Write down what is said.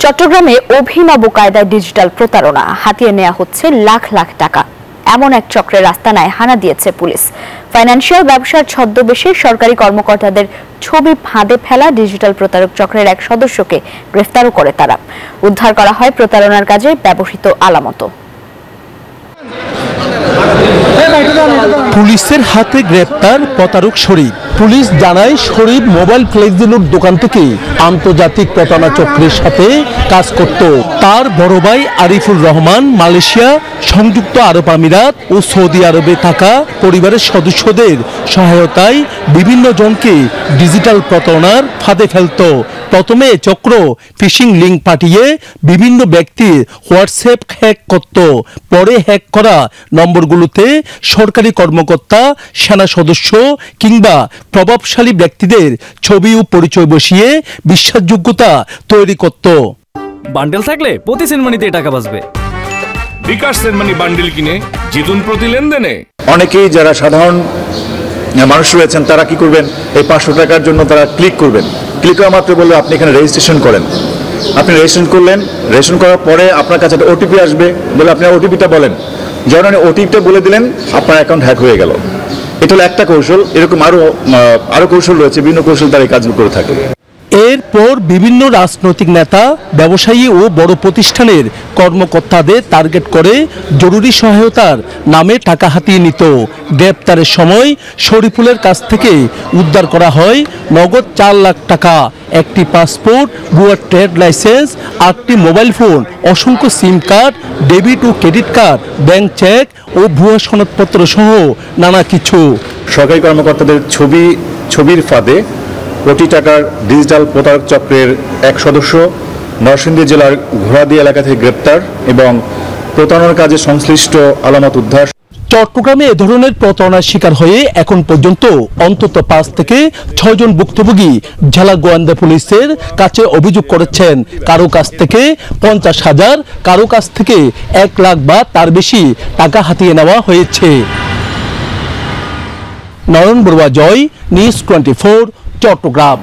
চট্টগ্রামে অভিনব কায়দায় ডিজিটাল প্রতারণা হাতিয়ে নেওয়া হচ্ছে লাখ লাখ টাকা। এমন এক চক্রের আস্তানায় হানা দিয়েছে পুলিশ। ফাইন্যান্সিয়াল ব্যবসার ছদ্মবেশে সরকারি কর্মকর্তাদের ছবি ফাঁদে ফেলা ডিজিটাল প্রতারক চক্রের এক সদস্যকে গ্রেফতারও করে তারা। উদ্ধার করা হয় প্রতারণার কাজে ব্যবহৃত আলামত। পুলিশের হাতে গ্রেপ্তার প্রতারক শরীফ। পুলিশ জানায় শরীফ মোবাইল ফ্লেক্সিলোড দোকান থেকে আন্তর্জাতিক প্রতারণা চক্রের সাথে কাজ করত। তার বড় ভাই আরিফুর রহমান মালয়েশিয়া, সংযুক্ত আরব আমিরাত ও সৌদি আরবে থাকা পরিবারের সদস্যদের সহায়তায় বিভিন্ন জনকে ডিজিটাল প্রতারণার ফাঁদে ফেলত। প্রথমে চক্র ফিশিং লিঙ্ক পাঠিয়ে বিভিন্ন ব্যক্তির হোয়াটসঅ্যাপ হ্যাক করত। পরে হ্যাক করা নম্বরগুলোতে সরকারি কর্মকর্তা, সেনা সদস্য কিংবা প্রভাবশালী ব্যক্তিদের ছবি ও পরিচয় বসিয়ে বিশ্বাসযোগ্যতা তৈরি করত। বান্ডেল থাকলে প্রতি সেনমানিতে টাকা বাঁচবে। বিকাশ সেনমানি বান্ডেল কিনে জিতুন প্রতি লেনদেনে। অনেকেই যারা সাধারণ মানুষ রয়েছেন তারা কি করবেন, এই 500 টাকার জন্য তারা ক্লিক করবেন। ক্লিক করা মাত্র বলবে আপনি এখানে রেজিস্ট্রেশন করেন। আপনি রেজিস্ট্রেশন করলেন, রেজিস্ট্রেশন করার পরে আপনার কাছে একটা ওটিপি আসবে, বলে আপনি ওটিপিটা বলেন। যখন আপনি ওটিপিটা বলে দিলেন আপনার অ্যাকাউন্ট হ্যাক হয়ে গেল। এটা হলো একটা কৌশল। এরকম আরো কৌশল রয়েছে, বিভিন্ন কৌশল তারা এই কাজগুলো করে থাকে। এরপর বিভিন্ন রাজনৈতিক নেতা, ব্যবসায়ী ও বড় প্রতিষ্ঠানের কর্মকর্তাদের টার্গেট করে জরুরি সহায়তার নামে টাকা হাতিয়ে নিত। গ্রেপ্তারের সময় শরীফুলের কাছ থেকে উদ্ধার করা হয় নগদ 4 লাখ টাকা, একটি পাসপোর্ট, ভুয়া ট্রেড লাইসেন্স, 8টি মোবাইল ফোন, অসংখ্য সিম কার্ড, ডেবিট ও ক্রেডিট কার্ড, ব্যাংক চেক ও ভুয়া সনদপত্র সহ নানা কিছু। সরকারি কর্মকর্তাদের ছবির ফাঁদে কোটি টাকার ডিজিটাল প্রতারক চক্রের এক সদস্য নরসিংদী জেলার ঘোড়াদি এলাকা থেকে গ্রেপ্তার এবং প্রতারণার কাজে সংশ্লিষ্ট আলামত উদ্ধার। চট্টগ্রামে এ ধরনের প্রতারণার শিকার হয়ে এখন পর্যন্ত অন্তত 5 থেকে 6 জন ভুক্তভোগী জেলা গোয়েন্দা পুলিশের কাছে অভিযোগ করেছেন। কারো কাছ থেকে 50,000, কারো কাছ থেকে 1 লাখ বা তার বেশি টাকা হাতিয়ে নেওয়া হয়েছে। নয়ন বড়ুয়া জয়, নিউজ 24, চট্টগ্রাম।